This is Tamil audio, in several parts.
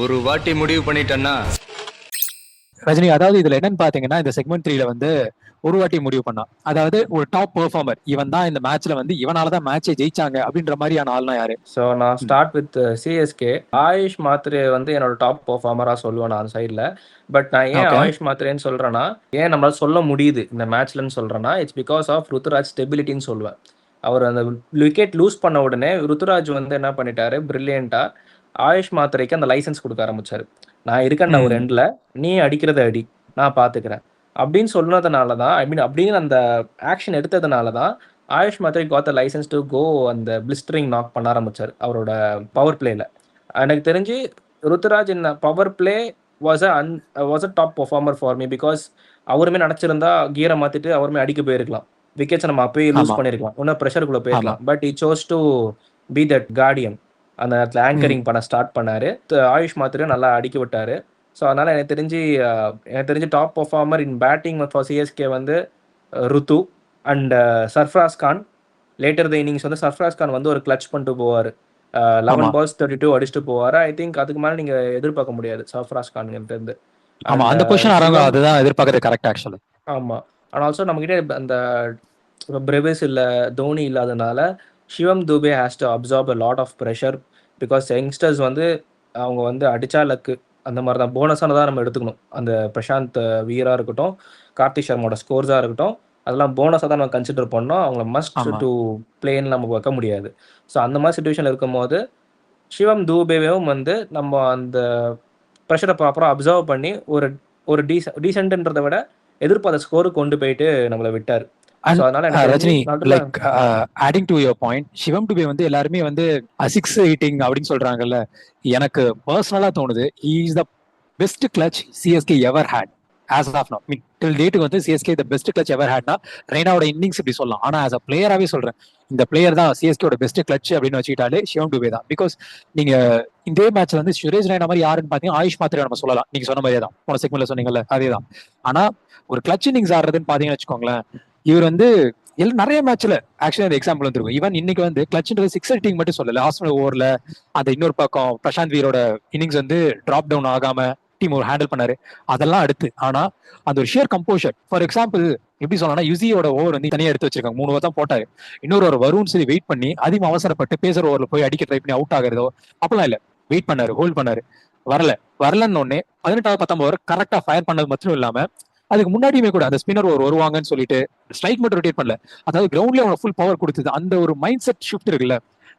ஒரு வாட்டி முடிவு பண்ணிட்டேன்னா ரஜினி, அதாவது இதுல என்னன்னு பாத்தீங்கன்னா, இந்த செக்மெண்ட் 3ல வந்து ஒரு வாட்டி முடிவு பண்ணா, அதாவது ஒரு டாப் பெர்ஃபார்மர் இவன் தான் இந்த மேட்ச்ல வந்து இவனாலதான் மேட்சே ஜெயிச்சாங்க அப்படின்ற மாதிரியான ஆள்னா யாரு? ஸோ நான் ம். Start with CSK. AYUSH Mhatre வந்து என்னோட டாப் பெர்ஃபார்மராக சொல்லுவேன் நான் அந்த சைடில். பட் நான் ஏன் ஓகே. ஆயுஷ் மாத்ரேன்னு சொல்கிறேன்னா, ஏன் நம்மளால சொல்ல முடியுது இந்த மேட்ச்லன்னு சொல்கிறேன்னா, இட்ஸ் பிகாஸ் ஆஃப் ருத்துராஜ் ஸ்டெபிலிட்டின்னு சொல்லுவேன். அவர் அந்த விக்கெட் லூஸ் பண்ண உடனே ருத்துராஜ் வந்து என்ன பண்ணிட்டாரு, பிரில்லியண்டா ஆயுஷ் மாத்ரேக்கு அந்த லைசன்ஸ் கொடுக்க ஆரம்பிச்சாரு. நான் இருக்கேன்டா ஒரு ம். எண்டில், நீ அடிக்கிறத அடி, நான் பார்த்துக்கிறேன் அப்படின்னு சொன்னதுனால தான், ஐ மீன் அப்படின்னு அந்த ஆக்ஷன் எடுத்ததுனால தான் Ayush Mhatre got the licence to go அந்த பிளிஸ்டரிங் நாக் பண்ண ஆரம்பிச்சார் அவரோட பவர் பிளேல. எனக்கு தெரிஞ்சு ருத்துராஜ் இந்த power play was a top performer for me. Because அவருமே நினச்சிருந்தா கியரை மாற்றிட்டு அவருமே அடிக்க போயிருக்கலாம், விக்கெட்ஸை நம்ம அப்பயே லூஸ் ஆமா. பண்ணியிருக்கலாம், இன்னும் ப்ரெஷருக்குள்ளே ஆமா. போயிருக்கலாம். But he chose to be that guardian. அந்த நேரத்தில் ம். ஆங்கரிங் பண்ண ஸ்டார்ட் பண்ணாரு. ஆயுஷ் மாத்ரே நல்லா அடிக்க விட்டாரு. ஸோ அதனால எனக்கு தெரிஞ்சு top performer in batting for CSK வந்து Ruthu and Sarfaraz Khan. Later the innings வந்து சர்ஃப்ராஸ் கான் வந்து ஒரு கிளட்ச் பண்ணிட்டு போவார். ஆமா. 11 balls 32 அடிச்சுட்டு போவார். ஐ திங்க் அதுக்கு மேலே நீங்கள் எதிர்பார்க்க முடியாது சர்ஃப்ராஸ் கான்கிட்ட இருந்து. ஆமா, அண்ட் அந்த பொசிஷன் ஆறவங்க சிவம். அதுதான் எதிர்பார்க்கறது கரெக்ட் ஆக்சுவலி. ஆமாம். அண்ட் ஆல்சோ நம்மக்கிட்ட அந்த பிரேவிஸ் இல்லை, தோனி இல்லாதனால Shivam Dube has to absorb a lot of pressure. Because youngsters வந்து அவங்க வந்து அடிச்சா லக்கு, அந்த மாதிரி தான் போனஸானதாக நம்ம எடுத்துக்கணும். அந்த பிரசாந்த் வீராக இருக்கட்டும், கார்த்திக் சர்மாவோட ஸ்கோர்ஸாக இருக்கட்டும், அதெல்லாம் போனஸாக தான் நம்ம கன்சிடர் பண்ணோம். அவங்கள மஸ்ட் ஆமா. டு பிளேன்னு நமக்கு வைக்க முடியாது. ஸோ அந்த மாதிரி சுச்சுவேஷன் இருக்கும்போது சிவம் தூபேவும் வந்து நம்ம அந்த ப்ரெஷரை ப்ராப்பராக அப்சர்வ் பண்ணி ஒரு ஒரு டீசென்ட்ன்றதை விட எதிர்பார்த்த ஸ்கோருக்கு கொண்டு போயிட்டு நம்மளை விட்டார். ஸோ அண்ட் அதனால எனக்கு தெரிஞ்சு ரஜினி, நடுவில். Like adding to your point, Shivam Dube வந்து எல்லாருமே வந்து சிக்ஸ் ஹிட்டிங் அப்படின்னு சொல்றாங்கல்ல. எனக்கு பர்சனலா தோணுது is the best clutch CSK ever had as of now. Mean till டேட்டுக்கு வந்து CSK the best clutch ever ஹேட்னா ரெய்னாவோட இன்னிங்ஸ் இப்படி சொல்லலாம். ஆனா ஆஸ் அ பிளேயராகவே சொல்றேன், இந்த பிளேயர் தான் சிஎஸ்கேயோட பெஸ்ட் கிளச் அப்படின்னு வச்சுக்கிட்டாலே சிவம் டுபே தான். பிகாஸ் நீங்க இதே மேட்ச்ல வந்து சுரேஷ் ரெய்னா மாதிரி யாருன்னு பாத்தீங்கன்னா ஆயுஷ் மாத்திரை நம்ம சொல்லலாம். நீங்க சொன்ன மாதிரியே தான், போன செக்மெண்ட்ல சொன்னீங்கல்ல அதே தான். ஆனா ஒரு கிளச் இன்னிங்ஸ் ஆடுறதுன்னு பாத்தீங்கன்னு வச்சுக்கோங்களேன், இவர் வந்து எல்லாம் நிறைய மேட்ச்ல ஆக்சுவலி அந்த எக்ஸாம்பிள் வந்துருக்கும். ஈவன் இன்னைக்கு வந்து கிளச்ன்றது சிக்ஸ் ஹிட்டிங் மட்டும் சொல்லல, லாஸ்ட் ஓவர்ல அந்த இன்னொரு பக்கம் பிரசாந்த் வீரோட இன்னிங்ஸ் வந்து டிராப் டவுன் ஆகாம டீம் ஒரு ஹேண்டில் பண்ணாரு, அதெல்லாம் அடுத்து. ஆனா அந்த ஒரு ஷியர் கம்போஷர், ஃபார் எக்ஸாம்பிள் எப்படி சொல்லலாம், யுசியோட ஓவர் வந்து தனியா எடுத்து வச்சிருக்காங்க, 3 ஓவர் தான் போட்டாரு. இன்னொரு ஒரு வரும்னு சொல்லி வெயிட் பண்ணி அதிகமாக அவசரப்பட்டு பேசர் ஓவர்ல போய் அடிக்க ட்ரை பண்ணி அவுட் ஆகுறதோ அப்பெல்லாம் இல்ல. வெயிட் பண்ணாரு, ஹோல்ட் பண்ணாரு, வரல வரலன்னு ஒன்னே 18வது 19 ஓவர் கரெக்டா ஃபயர் பண்ணது மட்டும் இல்லாம அதுக்கு முன்னாடியுமே கூட அந்த ஸ்பின்னர் ஒரு வருவாங்கன்னு சொல்லிட்டு ஸ்ட்ரைக் மட்டும் ரொட்டேட் பண்ணல, அதாவது கிரவுண்ட்லயே அவங்க ஃபுல் பவர் கொடுத்தது. அந்த ஒரு மைண்ட் செட் ஷிஃப்ட் இருக்குல்ல,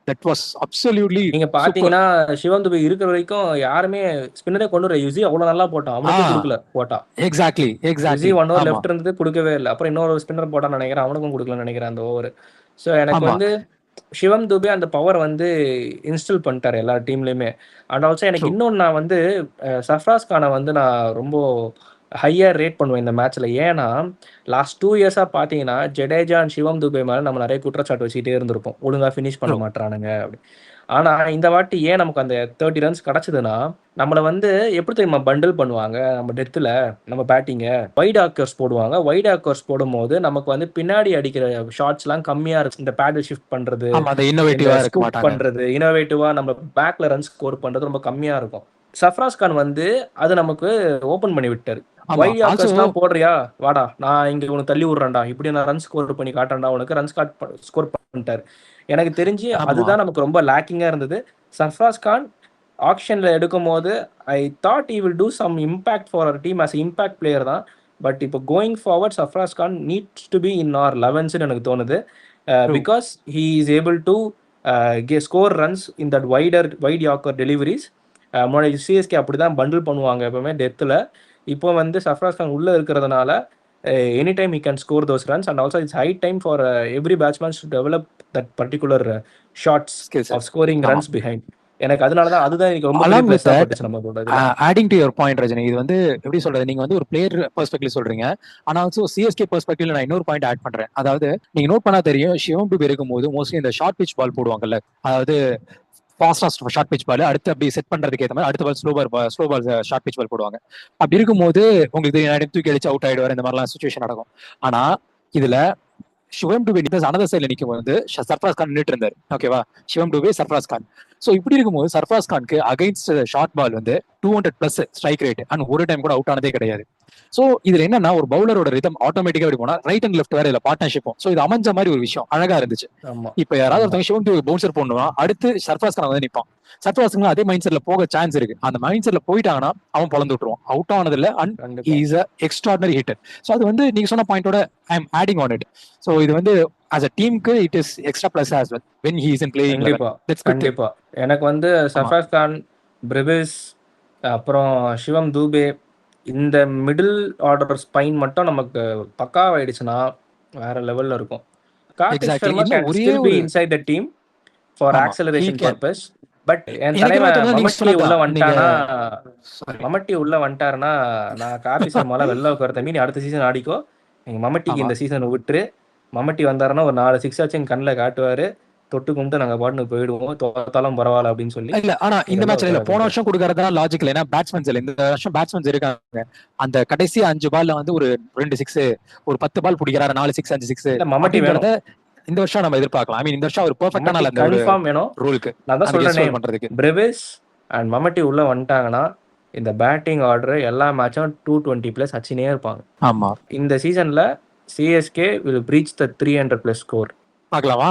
தட் வாஸ் அப்சல்யூட்லி நீங்க சூப்பர். பாத்தீங்கன்னா சிவம் துபே இருக்கிற வரைக்கும் யாருமே ஸ்பின்னரே கொண்டு வர யுசி அவ்வளவு நல்லா போட்டான், அவனுக்கே கொடுக்கல போட்டா. Exactly UC exactly. 1 ஓவர் ஆமா லெஃப்ட் இருந்தது, கொடுக்கவே இல்லை. அப்புறம் இன்னொரு ஸ்பின்னர் போட்டான்னு நினைக்கிறேன், அவனுக்கும் கொடுக்கலன்னு நினைக்கிறேன் அந்த ஓவர். ஸோ எனக்கு ஆமா. வந்து சிவம் துபே அந்த பவர் வந்து இன்ஸ்டால் பண்ணிட்டாரு எல்லா டீம்லயுமே. அண்ட் ஆல்சோ எனக்கு ட்ரூ. இன்னொன்று நான் வந்து சர்ஃப்ராஸ் கானை வந்து நான் ரொம்ப ஹையர் ரேட் பண்ணுவேன் இந்த மேட்ச்ல. ஏன்னா லாஸ்ட் 2 இயர்ஸாக பார்த்தீங்கன்னா ஜடேஜா அண்ட் சிவம் துபே மேலே நம்ம நிறைய குற்றச்சாட்டு வச்சுக்கிட்டே இருந்திருப்போம், ஒழுங்கா ஃபினிஷ் பண்ண ட்ரூ. மாட்டானுங்க அப்படி. ஆனா இந்த வாட்டி ஏன் நமக்கு அந்த 30 ரன்ஸ் கிடைச்சதுன்னா, நம்மள வந்து எப்படி தெரியுமா பண்டில் பண்ணுவாங்க நம்ம டெத்தில், நம்ம பேட்டிங்க வைட் ஆக்கர்ஸ் போடுவாங்க. வைட் ஆக்கர்ஸ் போடும்போது நமக்கு வந்து பின்னாடி அடிக்கிற ஷாட்ஸ்லாம் கம்மியா இருக்கு. இந்த பேடல் ஷிஃப்ட் பண்றது, ஆமா, அந்த இந்த இன்னோவேட்டிவா இருக்க ஸ்கூப் மாட்டாங்க. பண்றது, இனோவேட்டிவா நம்ம பேக்ல ரன் ஸ்கோர் பண்றது ரொம்ப கம்மியா இருக்கும். சஃப்ராஸ் கான் வந்து அது நமக்கு ஓபன் பண்ணி விட்டாரு. ஆமா. வைட் ஆல்சோ ஆக்கர்ஸ்லாம் போடுறியா, வாடா நான் இங்க உனக்கு தள்ளி விடுறேன்டா, இப்படி நான் ரன் ஸ்கோர் பண்ணி காட்டுறேன்டா, உனக்கு ரன் ஸ்கோர் பண்ணிட்டாரு. எனக்கு தெரிஞ்சு ஆமா. அதுதான் நமக்கு ரொம்ப லேக்கிங்கா இருந்தது. சர்ஃப்ராஸ் கான் ஆக்ஷன்ல எடுக்கும் போது I thought he will do some impact for our team as impact player தான். பட் இப்போ going forward Sarfaraz Khan needs to be in our 11ன்னு எனக்கு தோணுது. True. Because he is able to score runs in that wide yorker deliveries. முன்னாடி சிஎஸ்கே அப்படி தான் பண்டில் பண்ணுவாங்க எப்பவுமே டெத்தில். இப்போ வந்து சர்ஃப்ராஸ் கான் உள்ளே இருக்கிறதுனால any time he can score those runs. And also it's high time for every batsman to develop that particular shots skill of set. Scoring ஆமா. Runs behind. எனக்கு அதனால தான் அதுதான் எனக்கு ரொம்ப பெரிய அலாங் வித் ப்ளஸ்ஸாக தட், பட்டுச்சு நம்மளோட இதில். Adding to your point Rajini, இது வந்து எப்படி சொல்றது, நீங்க வந்து ஒரு பிளேயர் பெர்ஸ்பெக்டிவ் சொல்றீங்க, ஆனா ஆல்சோ சிஎஸ்கே பெர்ஸ்பெக்டிவ்ல நான் இன்னொரு பாயிண்ட் ஆட் பண்றேன். அதாவது நீங்க நோட் பண்ணா தெரியும், சிவம் டுபே இருக்கும்போது மோஸ்ட்லி இந்த ஷார்ட் பிச் பால் போடுவாங்கல்ல, அதாவது ஃபாஸ்டா ஷார்ட் பிச் பால் அடுத்து அப்படி செட் பண்றதுக்கு ஏற்ற மாதிரி அடுத்த ball slow ball short pitch ball போடுவாங்க. அப்படி இருக்கும்போது உங்களுக்கு தூக்கி அடிச்சு அவுட் ஆயிடுவார், இந்த மாதிரிலாம் சுச்சுவேஷன் நடக்கும். ஆனா இதுல சிவம் டுபே அனதர் சைட்ல நிக்கும் போது சர்ஃப்ராஸ் கான் நின்னுட்டு இருந்தாரு. ஓகேவா, சிவம் டுபே, சர்ஃப்ராஸ் கான். சோ இப்படி இருக்கும்போது சர்ஃப்ராஸ் கானுக்கு அகைன்ஸ்ட் ஷார்ட் பால் வந்து 200+ ஸ்ட்ரைக் ரேட் அண்ட் ஒரு டைம் கூட அவுட் ஆனதே கிடையாது. சோ இதுல என்னன்னா ஒரு பவுலரோட ரிதம் ஆட்டோமேட்டிக்கா இப்படி போனா ரைட் அண்ட் லெஃப்ட் வேற இல்ல பார்ட்னர்ஷிப்பும். சோ இது அமைஞ்ச மாதிரி ஒரு விஷயம் அழகா இருந்துச்சு. ஆமா இப்ப யாராவது ஒருத்தவங்க சிவம் டுபே பவுன்சர் பண்ணுவான், அடுத்து சர்ஃப்ராஸ் கான் வந்து நிப்பான். சர்ஃப்ராஸ் கான் அதே மைண்ட் செட்ல போக சான்ஸ் இருக்கு. அந்த மைண்ட் செட்ல போயிட்டாங்கன்னா அவன் பொழந்து விட்டுருவான். அவுட் ஆனது இல்ல அண்ட் கண்டிப்பா is a extraordinary hitter. So அது வந்து நீங்க சொன்ன பாயிண்டோட I am adding on it. So இது வந்து as a டீமுக்கு it is extra plus as well when he is in playing level. கண்டிப்பா That's good thing. கண்டிப்பா எனக்கு வந்து ஆமா சர்ஃப்ராஸ் கான், பிரிவிஸ், அப்புறம் சிவம் தூபே, இந்த மிடில் ஆர்டர் ஸ்பைன் மட்டும் நமக்கு பக்காவாயிடுச்சுன்னா வேற லெவல்ல இருக்கும். கார்த்திக் எக்ஸாக்ட்லி. சர்மா இல்ல கேன் ஒரே ஸ்டில் பி ஒரு இன்சைட் த டீம் ஃபார் ஆமா he acceleration can. Purpose. But என் எனக்கு என்ன தலைவன் தோணுது நீங்க மம்மட்டி உள்ள சொன்னதான் நீங்க வந்துட்டானா சாரி மம்மட்டி உள்ள வந்துட்டாருன்னா, நான் கார்த்திக் சர்மால வெளில உட்கார தம்பி, நீ அடுத்த சீசன் ஆடிக்கோ, எங்க மம்மட்டிக்கு ஆமா இந்த சீசன் விட்டுரு. மம்மட்டி வந்தாருன்னா ஒரு 4 சிக்ஸ் ஆச்சு எங்க கண்ணில் காட்டுவாரு, தொட்டு கும்பிட்டு நாங்க பாட்டுன்னு போயிடுவோம், தோத்தாலும் பரவாயில்ல அப்படின்னு சொல்லி இல்ல ஆனா நீ இந்த வெளில மேட்ச்ல இல்ல உட்கார போன தம்பி. வருஷம் கொடுக்கறதா லாஜிக் இல்ல. ஏன்னா பேட்ஸ்மேன்ஸ் இல்ல, இந்த வருஷம் பேட்ஸ்மேன்ஸ் இருக்காங்க. அந்த கடைசி 5 பால்ல வந்து ஒரு 2 சிக்ஸ், ஒரு 10 பால் பிடிக்கிறாரு, 4 சிக்ஸ் 5 சிக்ஸ் இல்ல மம்மட்டி அப்படின்றத வேணும், இந்த வருஷம் நம்ம எதிர்பார்க்கலாம். ஐ மீன் இந்த வருஷம் அவர் பெர்ஃபெக்டான மம்மட்டி அந்த ஒரு கன்ஃபார்ம் வேணும். ரூலுக்கு நான் தான் அந்த கெஸ்ட் சொல்றேனே, ரோல் பண்றதுக்கு. பிரெவிஸ் அண்ட் மம்மட்டி உள்ள வந்துட்டாங்கன்னா இந்த பேட்டிங் ஆர்டர் எல்லா மேட்சும் 220+ அச்சினே இருப்பாங்க. ஆமா இந்த சீசன்ல CSK will breach the 300+ score. பாக்கலாமா.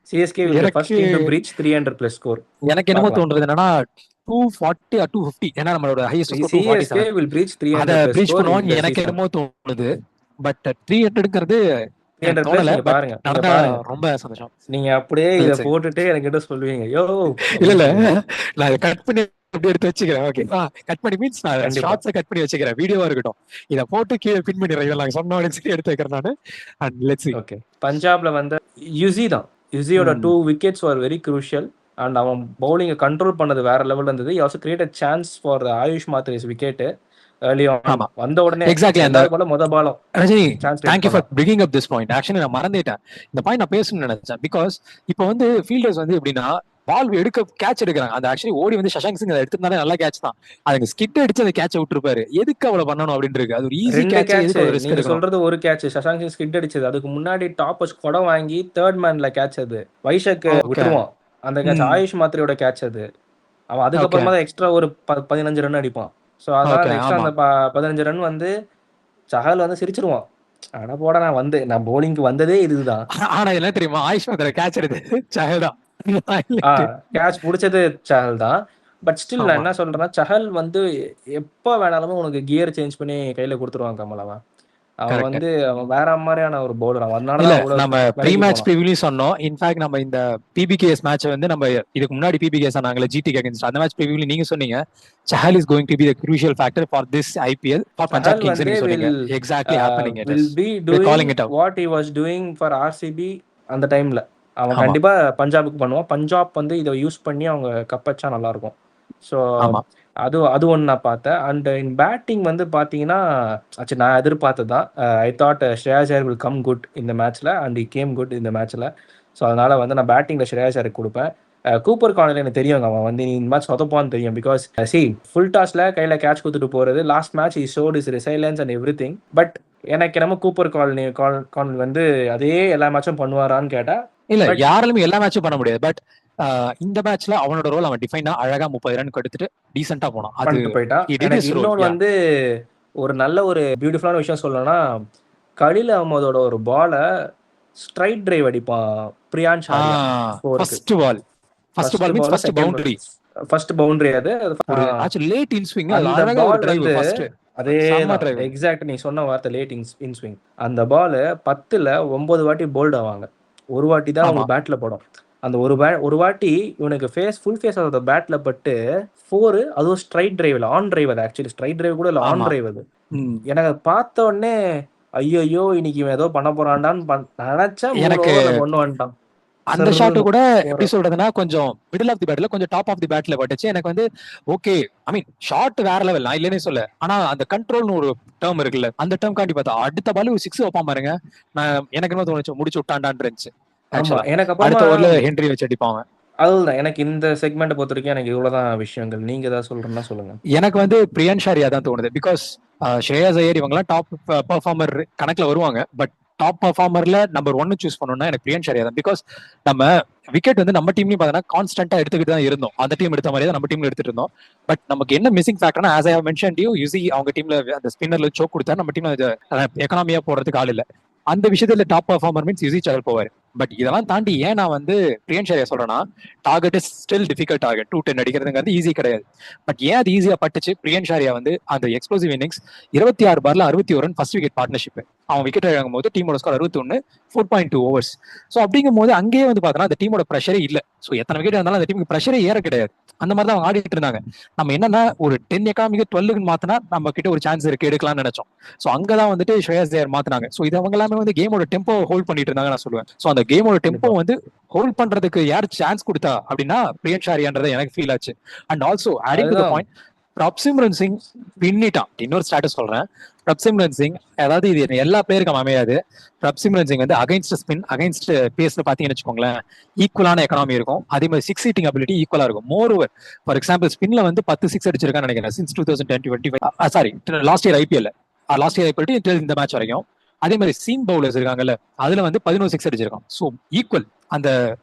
CSK will be the first எனக்கு team to breach 300+ ஸ்கோர். எனக்கு என்னமோ பார்க்கலாம். தோன்றது என்னன்னா 240 or 250, ஏன்னா நம்மளோட highest score CSK 247. will breach அத 300+ பிரீச் ஸ்கோர் பண்ணுவான்னு இந்த எனக்கு சீசன். என்னமோ தோணுது. பட் 300ங்கிறது எனக்கு 300+ தோணல. நீங்க பட் பாருங்க, நீங்க நடந்தா பாருங்க, ரொம்ப சந்தோஷம். நீங்க அப்படியே இதை Let's see. போட்டுட்டு என்கிட்ட சொல்லுவீங்க யோ இல்ல இல்ல அப்படின்னு சொல்லுவீங்க. நான் இதை கட் பண்ணி அப்படி எடுத்து வச்சுக்கிறேன். ஓகே கட் பண்ணி மீன்ஸ் நான் கண்டிப்பா ஷார்ட்ஸை கட் பண்ணி வச்சுக்கிறேன். வீடியோவா இருக்கட்டும், இதை போட்டு கீழே பின் பண்ணிடுறேன். இதை நாங்க சொன்ன உடனே சரி எடுத்து வைக்கிறேன் நானு. And let's see. ஓகே. பஞ்சாப்ல வந்து யுசி தான், யுசியோட 2 wickets were very crucial and அவன் பவுலிங்கை கண்ட்ரோல் பண்ணது வேற லெவல்ல இருந்தது. He also created chance for Ayush Mhatre's wicket early on. ஆமா வந்த உடனே எக்ஸாக்ட்லி. அந்த ரெண்டாவது பால் முத பாலம் ரஜினி சான்ஸ் தேங்க்யூ ஃபார் பண்ணான். Bringing up this point. Actually நான் மறந்துட்டேன் இந்த பாயிண்ட், நான் பேசணும்னு நினைச்சேன். பிகாஸ் இப்போ வந்து ஃபீல்டர்ஸ் வந்து எப்படின்னா பால் எடுக்க கேட்ச் எடுக்கிறாங்க. அந்த ஆக்சுவலி ஓடி வந்து சஷாங்க் சிங் அதை எடுத்திருந்தாலே நல்ல கேட்ச் தான். அதுங்க ஸ்கிட் அடிச்சு அந்த கேட்சை விட்டுருப்பாரு. எதுக்கு அவ்வளவு பண்ணணும் அப்படின்னு இருக்கு. அது ஒரு ஈஸி 2 கேட்ச், கேட்ச் எதுக்கு ஒரு ரிஸ்க் நீங்க எடுக்கணும். சொல்றது ஒரு கேட்ச், சஷாங்க் சிங் ஸ்கிட் அடிச்சது. அதுக்கு முன்னாடி டாப் குடம் வாங்கி தேர்ட் மேன்ல கேட்ச், அது வைஷக் ஓகே விட்டுருவான் அந்த கேட்ச், ஆயுஷ் மாத்ரேயோட கேட்ச் அது. அவன் ஓகே அதுக்கப்புறமா தான் எக்ஸ்ட்ரா ஒரு 15 ரன் அடிப்பான். ஸோ அதனால ஓகே அந்த எக்ஸ்ட்ரா ஆமா. அந்த 15 ரன் வந்து சஹல் வந்து சிரிச்சிருவான். ஆனா போட நான் பவுலிங்க்கு வந்ததே இதுதான். ஆனா என்ன தெரியுமா, ஆயுஷ் மாத்திர கேட்ச் எடுத்து சஹல் தான். கேட்ச் பிடிச்சது சஹல் தான். பட் ஸ்டில் நான் ஆமா என்ன சொல்றேன்னா, சஹல் வந்து எப்போ வேணாலுமே உனக்கு கியர் சேஞ்ச் பண்ணி கையில கொடுத்துருவான் கமல். அவன் கரெக்ட். வந்து அவன் வேற மாதிரியான ஒரு பவுலர். அவன் இல்ல அதனாலதான் அவ்வளவு நம்ம ப்ரீ விலைக்கு மேட்ச் போனான். ப்ரிவியூலையும் சொன்னோம். இன்ஃபேக்ட் நம்ம இந்த பிபிகேஎஸ் மேட்ச் வந்து நம்ம இதுக்கு முன்னாடி பிபிகேஎஸ் ஆனாங்களே ஜிடி அகைன்ஸ்ட், அந்த மேட்ச் ப்ரிவியூல நீங்க சொன்னீங்க Chahal is going to be the crucial factor for this IPL for Punjab Chahal Kings வந்து நீங்க சொன்னீங்க. will exactly happening it will is. be we are calling doing it out. what he was doing for RCB அந்த டைம்ல. அவன் ஆமா கண்டிப்பா பஞ்சாபுக்கு பண்ணுவான். பஞ்சாப் வந்து இதை யூஸ் பண்ணி அவங்க கப்பச்சா நல்லா இருக்கும். ஸோ ஆமா அது ஒன்று நான் பார்த்தேன். அண்ட் இன் பேட்டிங் வந்து பார்த்தீங்கன்னா, ஆக்சுவலி நான் எதிர்பார்த்தது தான். I thought Shreyas Iyer will come good இந்த மேட்ச்ல அண்ட் he கேம் குட் இந்த மேட்ச்ல. ஸோ அதனால வந்து நான் பேட்டிங்ல ஸ்ரேயாஸ் ஐயருக்கு கொடுப்பேன். கூப்பர் கார்னர் எனக்கு தெரியும், அவன் வந்து இந்த மேட்ச் சொதப்பான்னு தெரியும். பிகாஸ் ஃபுல் டாஸ்ல கையில கேட்ச் கொடுத்துட்டு போறது. Last match he showed his resilience and everything. But எனக்கு என்னமோ கூப்பர் கார்னர் வந்து அதே எல்லா மேட்சும் பண்ணுவாரான்னு கேட்டா, இல்ல பட் யாராலுமே எல்லா மேட்சும் பண்ண முடியாது. பட் இந்த மேட்ச்ல அவனோட ரோல் அவன் டிஃபைனா அழகா 30 ரன் எடுத்துட்டு டீசென்ட்டா போனான். அது பண்ணிட்டு போயிட்டான். he did எனக்கு his role. இன்னொன்று Yeah. வந்து ஒரு நல்ல ஒரு பியூட்டிஃபுல்லான விஷயம் சொல்லணும்னா, கலீல் அகமதோட ஒரு பாலை ஸ்ட்ரைட் டிரைவ் அடிப்பான் பிரியான் ஷாரியா ஸ்கோருக்கு. First ball means first boundary, first boundary. அது ஒரு ஆக்சுவலி லேட் இன் ஸ்விங், அது அந்த அழகா ஒரு பால் டிரைவ் வந்து ஃபர்ஸ்ட் அதே செம்ம டிரைவ். எக்ஸாக்ட் நீ சொன்ன வார்த்தை லேட் இன் ஸ்விங். அந்த பால் 10ல் 9 வாட்டி போல்ட் ஆவாங்க, ஒரு வாட்டி தான் ஆமா அவங்க பேட்ல படும். அந்த ஒரு வாட்டி இவனுக்கு ஃபுல் ஃபேஸ் ஆஃப் பேட்ல பட்டு 4, அதுவும் ஸ்ட்ரைட் டிரைவ்ல, ஆன் டிரைவ். அது ஆக்சுவலி ஸ்ட்ரைட் டிரைவ் கூட இல்லை, ஆன் ஆமா டிரைவ். அது எனக்கு அதை பார்த்த உடனே ஐயோ இன்னைக்கு இவன் ஏதோ பண்ண போறான்டான்னு நினைச்சேன். 3 எனக்கு ஓவர்ல கொண்டு வந்துட்டான். அந்த ஷாட் சர்ன்னு கூட ஒரு எப்படி சொல்றதுன்னா கொஞ்சம் மிடில் ஆஃப் தி பேட்ல கொஞ்சம் டாப் ஆஃப் தி பேட்ல பட்டுச்சு. எனக்கு வந்து ஓகே, ஐ மீன் ஷாட் வேற லெவல், நான் இல்லைன்னே சொல்ல. ஆனா அந்த கண்ட்ரோல்னு ஒரு டேர்ம் இருக்குல்ல, அந்த டேர்ம் காண்டி பார்த்தா அடுத்த பால் ஒரு 6 வைப்பான் பாருங்க. எனக்கு என்ன தோணுச்சு, முடிச்சு விட்டான்டான் இருந்துச்சு. ஆமா. ஆக்சுவலா எனக்கு அடுத்த அப்புறமா ஓவர்ல ஹென்ரி வச்சு அடிப்பான் அவன். அதுதான் எனக்கு இந்த செக்மெண்ட் பொறுத்த வரைக்கும் எனக்கு இவ்வளவுதான் விஷயங்கள். நீங்க ஏதாவது சொல்றேன்னா சொல்லுங்க. எனக்கு வந்து பிரியன் ஷாரியா தான் தோணுது. பிகாஸ் ஸ்ரேயாஸ் ஐயர் இவங்கெல்லாம் டாப் பெர்ஃபார்மர் கணக்குல வருவாங்க. பட் டாப் பர்ஃபார்மர்ல நம்பர் 1 சூஸ் பண்ணணும்னா எனக்கு பிரியன் ஷாரியா தான். பிகாஸ் நம்ம விக்கெட் வந்து நம்ம டீம்லயும் பார்த்தீங்கன்னா கான்ஸ்டன்டா எடுத்துக்கிட்டு தான் இருந்தோம். அந்த டீம் எடுத்த மாதிரி தான் நம்ம டீம்ல எடுத்துட்டு இருந்தோம். பட் நமக்கு என்ன மிஸ்ஸிங் ஃபேக்டர்னா, as I have mentioned you, you see அவங்க டீம்ல அந்த ஸ்பின்னர்ல சோக் கொடுத்தா நம்ம டீம்ல எக்கனாமியா போடுறதுக்கு ஆள் இல்ல. அந்த விஷயத்துல top performer means UC Chahal போவாரு. பட் இதெல்லாம் தாண்டி ஏன் நான் வந்து பிரியன் ஷாரியா சொல்றேன்னா, target is still difficult target. 210 அடிக்கிறதுங்கிறது ஈஸி கிடையாது. பட் ஏன் அது ஈஸியா பட்டுச்சு, பிரியன் ஷாரியா வந்து அந்த எக்ஸ்ப்ளோசிவ் இன்னிங்ஸ் 26 பால்ல 61 ரன் ஃபர்ஸ்ட் விக்கெட் பார்ட்னர்ஷிப். அவன் விக்கெட் இறங்கும் போது டீமோட ஸ்கோர் 61, 4.2 ஓவர்ஸ். ஸோ அப்படிங்கும் போது அங்கேயே வந்து பார்த்தோன்னா அந்த டீமோட ப்ரெஷரே இல்லை. ஸோ எத்தனை விக்கெட் இருந்தாலும் அந்த டீமுக்கு ப்ரெஷரே ஏற கிடையாது. அந்த மாதிரி தான் அவங்க ஆடிட்டு இருந்தாங்க. நம்ம என்னன்னா ஒரு 10 எக்கானமிக்கு 12க்கு மாத்தினா நம்ம கிட்ட ஒரு சான்ஸ் இருக்கு, எடுக்கலாம்னு நினைச்சோம். ஸோ அங்கதான் வந்துட்டு ஷ்ரேயஸ் ஐயர் மாத்தினாங்க. ஸோ இது அவங்க எல்லாமே வந்து கேமோட டெம்போ ஹோல்ட் பண்ணிட்டு இருந்தாங்க நான் சொல்லுவேன். ஸோ அந்த கேமோட டெம்போ வந்து ஹோல்ட் பண்றதுக்கு யார் சான்ஸ் கொடுத்தா அப்படின்னா பிரியன் ஷாரியான்றதை எனக்கு ஃபீல் ஆச்சு. And also adding to the point, Prabhsimran Singh பின்னிட்டான். இன்னொரு ஸ்டாட்டஸ் சொல்றேன், பிரப்சிம்ரன் சிங், அதாவது இது எல்லா பிளேயருக்கும் அமையாது. பிரப்சிம்ரன் சிங் வந்து அகைன்ஸ்ட் ஸ்பின் அகைன்ஸ்ட் பேஸ்ல பாத்தீங்கன்னு வச்சுக்கோங்களேன், ஈக்குவலான எக்கனாமி இருக்கும். அதே மாதிரி 6 ஹிட்டிங் அபிலிட்டி ஈக்குவலா இருக்கும். மோர் ஓவர், ஃபார் எக்ஸாம்பிள் ஸ்பின்ல வந்து 10 6 அடிச்சிருக்கான்னு நினைக்கிறேன் since 2010-25, sorry last year IPL, last year IPL இந்த மேட்ச் வரைக்கும். அதே மாதிரி சீம் பவுலர்ஸ் இருக்காங்கல்ல, அதுல வந்து 11 6 அடிச்சிருக்கான். ஸோ ஈக்குவல், அந்த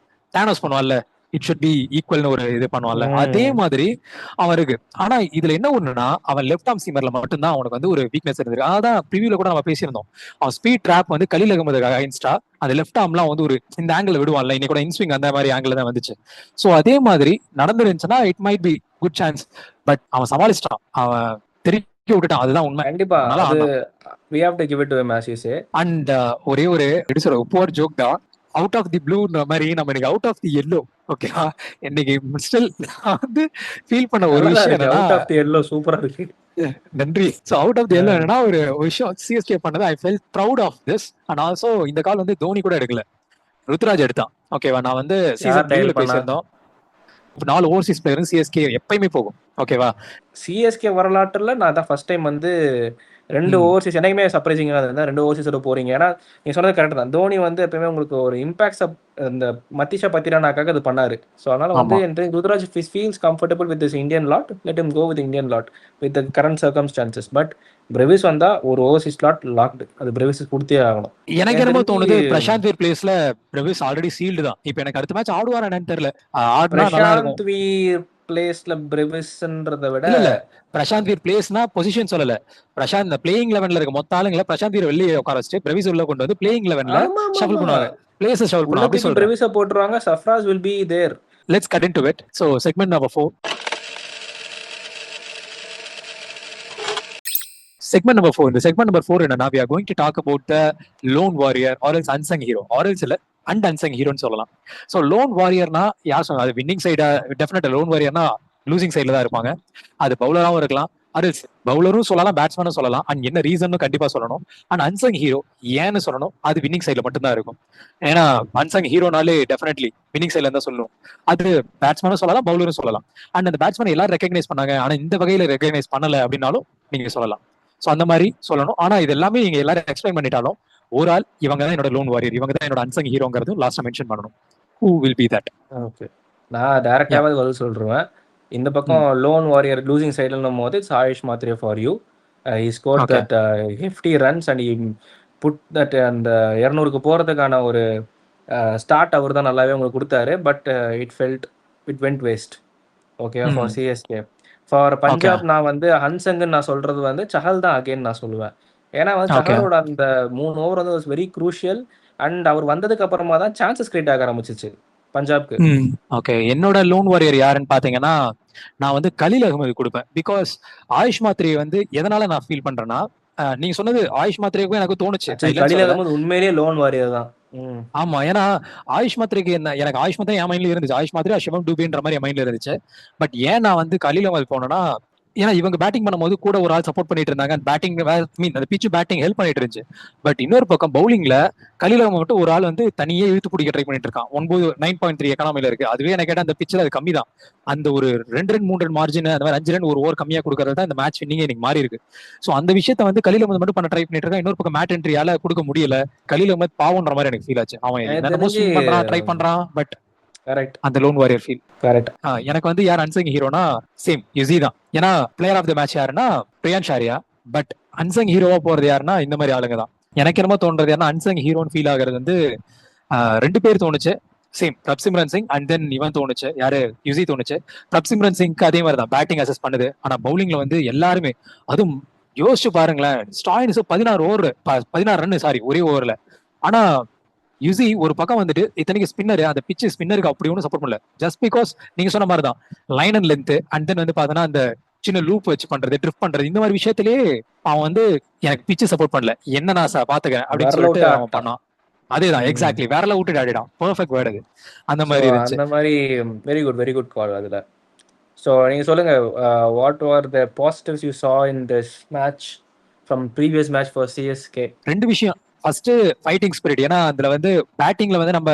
டேனோஸ் பண்ணுவான்ல, இட் ஷுட் பி ஈக்குவல்னு ஒரு இது பண்ணுவான்ல, அதே மாதிரி அவன் இருக்கு. ஆனா இதுல என்ன ஒண்ணுன்னா, அவன் லெஃப்ட் ஆர்ம் சீமர்ல மட்டும்தான் அவனுக்கு வந்து ஒரு வீக்னஸ் இருந்திருக்கு. அதான் ப்ரிவியூல கூட நம்ம பேசியிருந்தோம். அவன் ஸ்பீட் ட்ராப் வந்து கலீல் அகமது அகைன்ஸ்டா அந்த லெஃப்ட் ஆர்ம்லாம் வந்து ஒரு இந்த ஆங்கிள் விடுவான்ல, இன்னைக்கு கூட இன்ஸ்விங் அந்த மாதிரி ஆங்கிள் தான் வந்துச்சு. ஸோ அதே மாதிரி நடந்துருந்துச்சுன்னா it might be good chance. But அவன் சமாளிச்சிட்டான், அவன் தெரிவிக்க விட்டுட்டான். அதுதான் உண்மை. கண்டிப்பா அது we have to give it to him as you say. And ஒரே ஒரு எப்படி சொல்ற புவர் ஜோக் தான், அவுட் ஆஃப் தி ப்ளூன்ற மாதிரி நம்ம இன்னைக்கு அவுட் ஆஃப் தி எல்லோ. ஓகேவா, இன்னைக்கு ஸ்டில் வந்து ஃபீல் பண்ண ஒரு விஷயம் என்னன்னா, அவுட் ஆஃப் தி எல்லோ சூப்பரா இருக்கு. நன்றி. So out of the yellow என்னன்னா ஒரு விஷயம் சிஎஸ்கே பண்ணது, I felt proud of this. And also இந்த கால் வந்து தோனி கூட எடுக்கல, ருத்ராஜ் எடுத்தான். ஓகேவா, நான் வந்து சீசன் 3 பேசியிருந்தோம், 4 ஓவர்சீஸ் பிளேயரும் சிஎஸ்கே எப்பயுமே போகும். ஓகேவா, சிஎஸ்கே வரலாற்றுல நான் தான் ஃபர்ஸ்ட் டைம் வந்து 2 ஓவர்சீஸ், எனக்குமே சர்ப்ரைசிங்காக இருந்தது 2 ஓவர்சீஸோட போறீங்க. ஏன்னா நீ சொன்னது கரெக்ட் தான், தோனி வந்து எப்பயுமே உங்களுக்கு ஒரு இம்பாக்ட்ஸ் இந்த மத்திஷா பத்திரானாக்காக அது பண்ணாரு. ஸோ அதனால வந்து எனக்கு Ruturaj feels comfortable with this Indian lot, let him go with Indian lot with the current circumstances. But Brevis வந்தா ஒரு ஓவர்சீஸ் லாட் லாக்டு, அது பிரேவிஸ் கொடுத்தே ஆகணும். எனக்கு என்னமோ தோணுது பிரசாந்த் வீர் பிளேஸ்ல பிரேவிஸ் ஆல்ரெடி சீல்டு தான். இப்போ எனக்கு அடுத்த மேட்ச் ஆடுவாரா என்னன்னு தெரியல. பிரசாந்த் வீர் பிளேஸ்ல பிரேவிஸ்ன்றதை விட இல்ல பிரசாந்த் வீர் பிளேஸ்னா பொசிஷன் சொல்லல, பிரசாந்த் இந்த பிளேயிங் 11ல இருக்க மொத்த ஆளுங்களை பிரசாந்த் வீர் வெளியே உட்கார வச்சுட்டு பிரேவிஸ் உள்ள கொண்டு வந்து பிளேயிங் 11ல ஷஃபிள் பண்ணுவாங்க, பிளேஸ் ஷஃபிள் பண்ணுவாங்க. அப்படி சொல்றேன், பிரேவிஸை போட்டுருவாங்க, Sarfraz will be there. Let's cut into it. So segment number 4. Segment number 4. இந்த segment number 4 என்னன்னா, we are going to talk about the lone warrior or else unsung hero, or else இல்ல அண்ட் அன்சங் ஹீரோன்னு சொல்லலாம். ஸோ லோன் வாரியர்னா யார் சொன்னா, அது வின்னிங் சைடா டெஃபினட்டா லோன் வாரியர்னா லூசிங் சைட்ல தான் இருப்பாங்க. அது பவுலராகவும் இருக்கலாம், அது பவுலரும் சொல்லலாம், பேட்ஸ்மேனும் சொல்லலாம். அண்ட் என்ன ரீசன் கண்டிப்பா சொல்லணும். அண்ட் அன்சங் ஹீரோ ஏன்னு சொல்லணும், அது வின்னிங் சைட்ல மட்டும்தான் இருக்கும். ஏன்னா அன்சங் ஹீரோனாலே டெஃபினெட்லி வின்னிங் சைட்ல இருந்தா சொல்லணும். அது பேட்ஸ்மேனும் சொல்லலாம், பவுலரும் சொல்லலாம். அண்ட் அந்த பேட்ஸ்மேன் எல்லாரும் ரெகக்னைஸ் பண்ணாங்க, ஆனா இந்த வகையில ரெகக்னைஸ் பண்ணல அப்படின்னாலும் நீங்க சொல்லலாம். ஸோ அந்த மாதிரி சொல்லணும். ஆனா இது எல்லாமே நீங்க எல்லாரும் எக்ஸ்பிளைன் பண்ணிட்டாலும் ஒரு ஆள் இவங்க தான் என்னோட லோன் வாரியர், இவங்க தான் என்னோட அன்சங் ஹீரோங்கிறது லாஸ்டா மென்ஷன் பண்ணணும். Who will be that? Okay, நான் டைரக்டாவே பதில் சொல்றேன். இந்த பக்கம் லோன் வாரியர் லூசிங் சைடுன்னும் போது it's Ayush Mhatre for you. He score that hefty runs and he put that அந்த 200க்கு போறதுக்கான ஒரு ஸ்டார்ட் அவர் தான் நல்லாவே உங்களுக்கு கொடுத்தாரு. But it went waste. Okay, for CSK. For Punjab நான் வந்து ஹன்சங்கு நான் சொல்றது வந்து சஹல் தான் அகைன் நான் சொல்லுவேன். ஏன்னா வந்து சஹலோட அந்த 3 ஓவர் வந்து வாஸ் வெரி க்ரூஷியல். அண்ட் அவர் வந்ததுக்கு அப்புறமா தான் சான்சஸ் கிரியேட் ஆக ஆரம்பிச்சிச்சு பஞ்சாப்க்கு. ஓகே, என்னோட லோன் வாரியர் யாருன்னு பாத்தீங்கன்னா, நான் வந்து கலீல் அகமது கொடுப்பேன். பிகாஸ் ஆயுஷ் மாத்ரே வந்து எதனால நான் ஃபீல் பண்றேன்னா, நீங்க சொன்னது ஆயுஷ் மாத்ரேக்கும் எனக்கு தோணுச்சு, கலீல் அகமது உண்மையிலேயே லோன் வாரியர் தான். ஆமா, ஏன்னா ஆயுஷ் மாத்ரேக்கு என்ன, எனக்கு ஆயுஷ் மாத்ரே என் மைண்ட்ல இருந்துச்சு, ஆயுஷ் மாத்ரே சிவம் டூபேன்ற மாதிரி என் மைண்ட்ல இருந்துச்சு. பட் ஏன் நான் வந்து கலீல் அகமது போனேன்னா, ஏன்னா இவங்க பேட்டிங் பண்ணும்போது கூட ஒரு ஆள் சப்போர்ட் பண்ணிட்டு இருந்தாங்க, பேட்டிங் அந்த பிச்சு பேட்டிங் ஹெல்ப் பண்ணிட்டு இருந்துச்சு. பட் இன்னொரு பக்கம் பவுலிங்ல கலீல் அகமது மட்டும் ஒரு ஆள் வந்து தனியே இழுத்து பிடிக்க ட்ரை பண்ணிட்டு இருக்கான். 9.3 எக்கனாமில இருக்கு. அதுவே எனக்கு கேட்ட அந்த பிச்சில் அது கம்மி தான். அந்த ஒரு 2 ரன் 3 ரன் மார்ஜின், அந்த மாதிரி 5 ரன் ஒரு ஓவர் கம்மியா கொடுக்கறது தான் இந்த மேட்ச் வின்னிங் இன்னைக்கு மாறி இருக்கு. ஸோ அந்த விஷயத்த வந்து கலீல் அகமது மட்டும் பண்ண ட்ரை பண்ணிட்டு இருக்கான். இன்னொரு பக்கம் மேட் என்ட்ரியால கொடுக்க முடியல. கலீல் அகமது பாவம்ன்ற மாதிரி எனக்கு ஃபீல் ஆச்சு. அவன் என்னமோ பண்றான், ட்ரை பண்றான், பட் கரெக்ட் அந்த லோன் வாரியர் ஃபீல் கரெக்ட். எனக்கு வந்து யார் அன்சங் ஹீரோனா சேம் யுசி தான். ஏன்னா பிளேயர் ஆஃப் த மேட்ச் யாருன்னா பிரியன் ஷாரியா. பட் அன்சங் ஹீரோவா போறது யாருன்னா இந்த மாதிரி ஆளுங்க தான். எனக்கு என்னமோ தோன்றது ஏன்னா அன்சங் ஹீரோன்னு ஃபீல் ஆகுறது வந்து 2 பேர் தோணுச்சு. Same Prabhsimran Singh and then இவன் தோணுச்சு, யாரு யுசி தோணுச்சு. பிரப்சிம்ரன் சிங்க்கு அதே மாதிரி தான் பேட்டிங் அசஸ் பண்ணுது. ஆனா பவுலிங்ல வந்து எல்லாருமே, அதுவும் யோசிச்சு பாருங்களேன், ஸ்டாயின்ஸ் 16 ஓவர் 16 ரன் சாரி ஒரே ஓவர்ல. ஆனா யுசி ஒரு பக்கம் வந்துட்டு இத்தனைக்கு ஸ்பின்னர், அந்த பிச்சு ஸ்பின்னருக்கு அப்படி ஒன்றும் சப்போர்ட் பண்ணல. ஜஸ்ட் பிகாஸ் நீங்க சொன்ன மாதிரி தான் line and length and then வந்து பார்த்தோன்னா அந்த சின்ன லூப் வச்சு பண்றது, ட்ரிஃப்ட் பண்றது, இந்த மாதிரி விஷயத்திலேயே அவன் வந்து எனக்கு பிச்சு சப்போர்ட் பண்ணல, என்ன நான் பாத்துக்கிறேன் அப்படின்னு விரல சொல்லிட்டு விட்டு அவன் ஆடிட்டான். பண்ணான். அதேதான் எக்ஸாக்ட்லி, வேறல விட்டுட்டு ஆடிடான். பெர்ஃபெக்ட் வேர்டு அது. அந்த ஸோ மாதிரி இருந்துச்சு. அந்த மாதிரி வெரி குட் கால் அதில். ஸோ நீங்கள் சொல்லுங்கள், what are the positives you சா in this match from previous match for CSK? 2 விஷயம். First fighting spirit. ஏன்னா அதுல வந்து பேட்டிங்ல வந்து நம்ம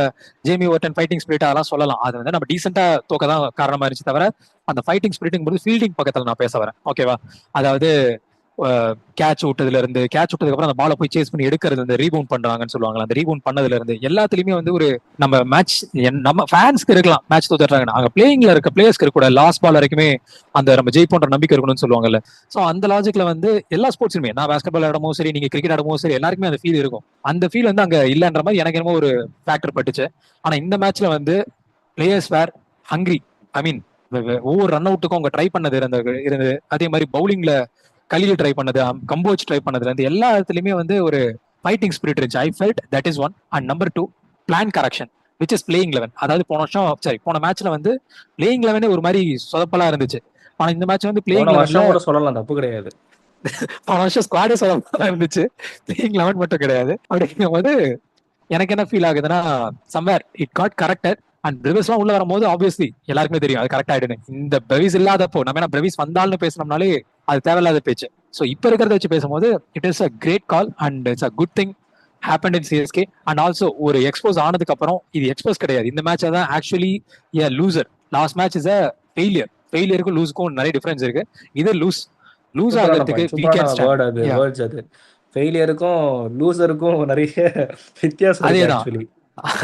ஜேமி ஓர்டன் ஃபைட்டிங் ஸ்பிரிட் அதெல்லாம் சொல்லலாம், அது வந்து நம்ம டீசெண்டா தோக்க தான் காரணமா இருந்துச்சு. தவிர அந்த ஃபைட்டிங் ஸ்பிரிட்ங்கிறது ஃபீல்டிங் பக்கத்துல நான் பேச வரேன், ஓகேவா? அதாவது கேட்ச் விட்டதுல இருந்து, கேட்ச் விட்டதுக்கு அப்புறம் அந்த பாலை போய் சேஸ் பண்ணி எடுக்கிறது, அந்த ரீபவுண்ட் பண்றாங்கன்னு சொல்லுவாங்க, அந்த ரீபவுண்ட் பண்ணதுல இருந்து எல்லாத்துலயுமே வந்து ஒரு நம்ம மேட்ச், நம்ம ஃபேன்ஸ்க்கு இருக்கலாம் மேட்ச் தோத்துறாங்க, அங்க பிளேயிங்ல இருக்க பிளேயர்ஸ்க்கு இருக்க கூட லாஸ்ட் பால் வரைக்குமே அந்த நம்ம ஜெயிப்போன்ற நம்பிக்கை இருக்கணும்னு சொல்லுவாங்கல்ல. சோ அந்த லாஜிக்ல வந்து எல்லா ஸ்போர்ட்ஸுமே, நான் பாஸ்கெட் பால் ஆடமோ சரி, நீங்க கிரிக்கெட் ஆடமோ சரி, எல்லாருக்குமே அந்த ஃபீல் இருக்கும். அந்த ஃபீல் வந்து அங்க இல்லன்ற மாதிரி எனக்கு என்னமோ ஒரு ஃபேக்டர் பட்டுச்சு. ஆனா இந்த மேட்ச்ல வந்து பிளேயர்ஸ் வேர் ஹங்கிரி. ஐ மீன் ஒவ்வொரு ரன் அவுட்டுக்கும் அவங்க ட்ரை பண்ணது இருந்து, அதே மாதிரி பவுலிங்ல கலியில் ட்ரை பண்ணது, கம்போஜ் ட்ரை பண்ணதுல இருந்து எல்லா இடத்துலயுமே வந்து ஒரு ஃபைட்டிங் ஸ்பிரிட் இருந்துச்சு. I felt that is one. And number 2, plan correction which is playing 11. அதாவது போன வருஷம் சரி போன மேட்ச்ல வந்து பிளேயிங் 11 ஒரு மாதிரி சொதப்பலா இருந்துச்சு. ஆனா இந்த மேட்ச் வந்து பிளேயிங் போன 11 வருஷம் கூட சொல்லலாம், தப்பு கிடையாது. போன வருஷம் ஸ்குவாடே சொதப்பலா இருந்துச்சு, பிளேயிங் 11 மட்டும் கிடையாது. அப்படிங்கும்போது எனக்கு என்ன ஃபீல் ஆகுதுன்னா, somewhere it got corrected. And Brevis எல்லாம் உள்ள வரும்போது ஆப்வியஸ்லி எல்லாருக்குமே தெரியும் அது கரெக்ட் ஆயிடுன்னு. இந்த பிரெவிஸ் இல்லாதப்போ நம்ம என்ன பிரெவிஸ் வந்தாலும் பேசினோம்னாலே அது தேவையில்லாத பேச்சு. ஸோ இப்போ இருக்கிறத வச்சு பேசும்போது it is a great call and it's a good thing happen in CSK. And also ஒரு எக்ஸ்போஸ் ஆனதுக்கு அப்புறம், இது எக்ஸ்போஸ் கிடையாது, இந்த மேட்ச் தான் actually a loser. Last match is a failure. ஃபெயிலியருக்கும் லூஸுக்கும் நிறைய டிஃபரன்ஸ் இருக்கு. இது லூஸ் ஆகிறதுக்கு we can stand. வேர்ட் அது, Yeah. வேர்ட்ஸ் அது. ஃபெயிலியருக்கும் லூசருக்கும் நிறைய வித்தியாசம் இருக்கு அதேதான் ஆக்சுவலி.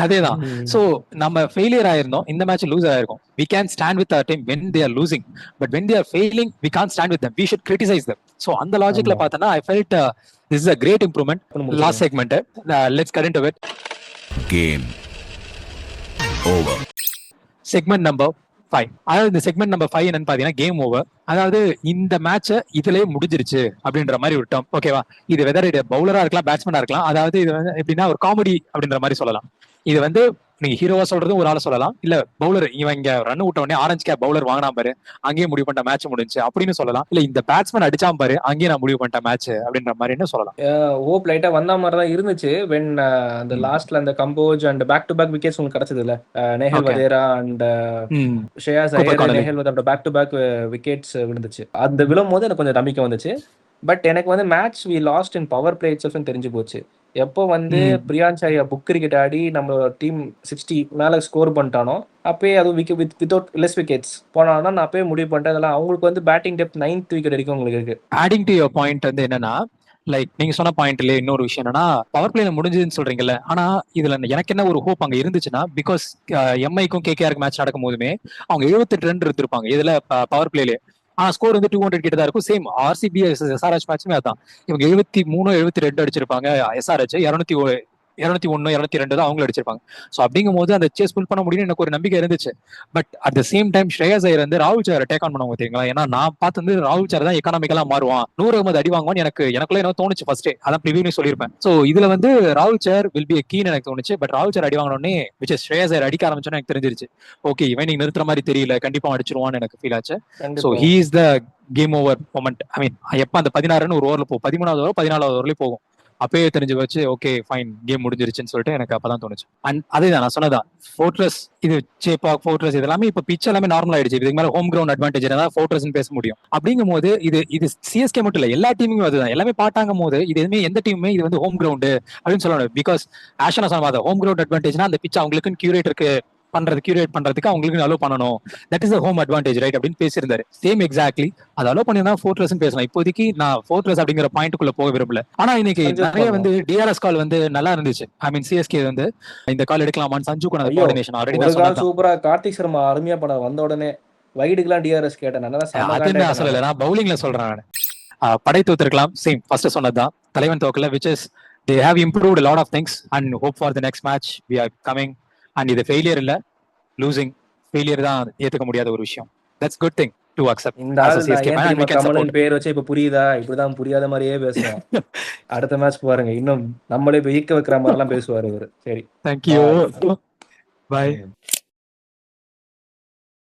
அதேதான். சோ நம்ம ஃபெயிலியர் ஆயிருந்தோம், இந்த மேட்ச் லூசர் ஆயிருக்கும். we can stand with our team when they are losing, but when they are failing we can't stand with them, we should criticize them. so அந்த லாஜிக்ல ஆமா. பார்த்தனா I felt this is a great improvement. முடிச்சிருங்க. last segment, let's get into it. Game over. Segment number 5. அதாவது இந்த செக்மெண்ட் நம்பர் 5 என்னன்னு பாத்தீங்கன்னா கேம் ஓவர். அதாவது இந்த மேட்ச இதுலயே முடிஞ்சிருச்சு அப்படின்ற மாதிரி ஒரு டேர்ம், ஓகேவா? இது வெதர் இது பவுலரா இருக்கலாம், பேட்ஸ்மேனா இருக்கலாம். அதாவது இது வந்து எப்படின்னா ஒரு காமெடி அப்படின்ற மாதிரி சொல்லலாம். இது வந்து நீங்க ஹீரோவா சொல்றதும் ஒரு ஆள சொல்லலாம், இல்ல பவுலர் இவன் இங்க ரன் விட்ட உடனே ஆரஞ்சு கேப் பவுலர் வாங்கினா பாரு, அங்கேயே முடிவு பண்ணிட்ட மேட்ச் முடிஞ்சு அப்படின்னு சொல்லலாம், இல்ல இந்த பேட்ஸ்மேன் அடிச்சா பாரு அங்கேயே நான் முடிவு பண்ணிட்ட மேட்ச் அப்படின்ற மாதிரி சொல்லலாம். ஹோப் லைட்டா வந்த மாதிரி தான் இருந்துச்சு வென் அந்த லாஸ்ட்ல அந்த Kamboj and back to back wickets உங்களுக்கு கிடைச்சது இல்ல, நேஹல் Okay. வதேரா அண்ட் ஷேயாஸ் Cooper Iyer, Connolly. Nehal Wadhera back to back wickets விழுந்துச்சு. அந்த விழும் போது எனக்கு கொஞ்சம் நம்பிக்கை வந்துச்சு. பட் எனக்கு வந்து match we lost in power play இட்செல்ஃப்னு தெரிஞ்சு போச்சு. எப்போ வந்து பிரியான்ஸ் ஐயா புக் கிரிக்கெட் ஆடி நம்ம டீம் 60 மேல ஸ்கோர் பண்ணிட்டானோ, அப்பயே அது வித்வுட் லெஸ் விக்கெட்ஸ் போனாலும் நான் அப்பயே முடிவு பண்ணிட்டேன், அதெல்லாம் அவங்களுக்கு வந்து பேட்டிங் டெப்த் 9th விக்கெட் வரைக்கும் உங்களுக்கு இருக்கு. ஆடிங் டு யுவர் பாயிண்ட் வந்து என்னன்னா, லைக் நீங்க சொன்ன பாயிண்ட்ல இன்னொரு விஷயம் என்னன்னா, பவர் பிளேல முடிஞ்சதுன்னு சொல்றீங்கல்ல, ஆனா இதுல எனக்கு என்ன ஒரு ஹோப் அங்க இருந்துச்சுன்னா, பிகாஸ் எம்ஐக்கும் கேகேஆருக்கு மேட்ச் நடக்கும் போதுமே அவங்க 78 ரன் எடுத்திருப்பாங்க இதுல பவர் பிளேல. ஆனா ஸ்கோர் வந்து 200 கிட்ட தான் இருக்கும். சேம் ஆர்சிபி எஸ்ஆர்எச் மேட்ச்மே அதான், இவங்க 73 72 அடிச்சிருப்பாங்க. எஸ்ஆர்எச் 201 202 தான் அவங்களும் அடிச்சிருப்பாங்க. சோ அப்படிங்கும் போது அந்த சேஸ் புல் பண்ண முடியும்னு எனக்கு ஒரு நம்பிக்கை இருந்துச்சு. But at the same time Shreyas Iyer வந்து ராகுல் சாரை டேக் ஆன் பண்ணுவாங்க தெரியுங்களா? ஏன்னா நான் பார்த்து வந்து ராகுல் சார் தான் எக்கனாமிக்கலா மாறுவான், 100 அடி வாங்குவான்னு எனக்குள்ள என்ன தோணுச்சு ஃபர்ஸ்டே, அதான் ப்ரிவியூனே சொல்லியிருப்பேன். சோ இதுல வந்து ராகுல் சார் வில் பி கீன் எனக்கு தோணுச்சு. பட் ராகுல் சார் அடி வாங்கினோடனே விச் ஸ்ரேயாஸ் ஐயர் அடிக்க ஆரம்பிச்சோன்னு எனக்கு தெரிஞ்சிருச்சு, ஓகே இவன் நீங்க நிறுத்துற மாதிரி தெரியல, கண்டிப்பா அடிச்சிருவான்னு எனக்கு ஃபீல் ஆச்சு. So he is the game over moment. I mean எப்ப அந்த 16 ரன் ஒரு ஓவர்ல போகும், 13வது ஓவர் 14வது ஓவர்லயே போகும், அப்பயே தெரிஞ்சு வச்சு ஓகே ஃபைன் கேம் முடிஞ்சிருச்சுன்னு சொல்லிட்டு எனக்கு அப்பதான் தோணுச்சு. அண்ட் அதேதான் நான் சொன்னதான், ஃபோர்ட்ரஸ் இது சேப்பாக் ஃபோர்ட்ரஸ் இது எல்லாமே இப்ப பிச் எல்லாமே நார்மல் ஆயிடுச்சு. இதுக்கு மேல ஹோம் கிரவுண்ட் அட்வான்டேஜ் தான் ஃபோர்ட்ரஸ் பேச முடியும். அப்படிங்கும் போது இது சிஎஸ்கே மட்டும் இல்ல, எல்லா டீமுமே அதுதான், எல்லாமே பாட்டாங்கும் போது இது எதுவுமே எந்த டீமுமே இது வந்து ஹோம் கிரவுண்டு அப்படின்னு சொல்லணும். பிகாஸ் ஆஷனா சொன்ன ஹோம் கிரவுண்ட் அட்வான்டேஜ்னா அந்த பிச் அவங்களுக்குன்னு கியூரேட் பண்றதுக்கு அவங்களுக்கு அலோ பண்ணணும், that is home advantage right அப்படின்னு பேசியிருந்தாரு. சேம் எக்ஸாக்ட்லி அதை அலோ பண்ணினா ஃபோர்ட்ரஸ் பேசலாம். இப்போதைக்கு நான் ஃபோர்ட்ரஸ் அப்படிங்கிற பாயிண்ட்டுக்குள்ள போக விரும்பல. ஆனா இன்னைக்கு நிறைய வந்து டிஆர்எஸ் கால் வந்து நல்லா இருந்துச்சு. ஐ மீன் சிஎஸ்கே வந்து இந்த கால் எடுக்கலாமான்னு சஞ்சுக்கு அந்த கோஆர்டினேஷன் ஆல்ரெடி நான் சொன்னேன். சூப்பரா கார்த்திக் சர்மா அருமையா படம் வந்த உடனே வைடுக்குலாம் டிஆர்எஸ் கேட்டேன். அது நான் சொல்லல, நான் பவுலிங்ல சொல்றேன். படை தோத்திருக்கலாம், சேம் ஃபர்ஸ்ட் சொன்னதுதான், தலைவன் தோக்கல, which is they have improved a lot of things and hope for the next match we are coming. And இது ஃபெயிலியர் இல்ல, losing failure தான் ஏத்துக்க முடியாத ஒரு விஷயம். That's good thing to accept இந்த as ஆள் a CSK ஏன் fan and we தெரியுமா can கமலன் support. பேர் வச்சு இப்ப புரியுதா? இப்படிதான் புரியாத மாதிரியே பேசுவான். அடுத்த மேட்ச் பாருங்க, இன்னும் நம்மளே இப்ப ஈக்க வைக்கிற மாதிரி எல்லாம் பேசுவாரு இவரு. சரி, Thank you. Bye.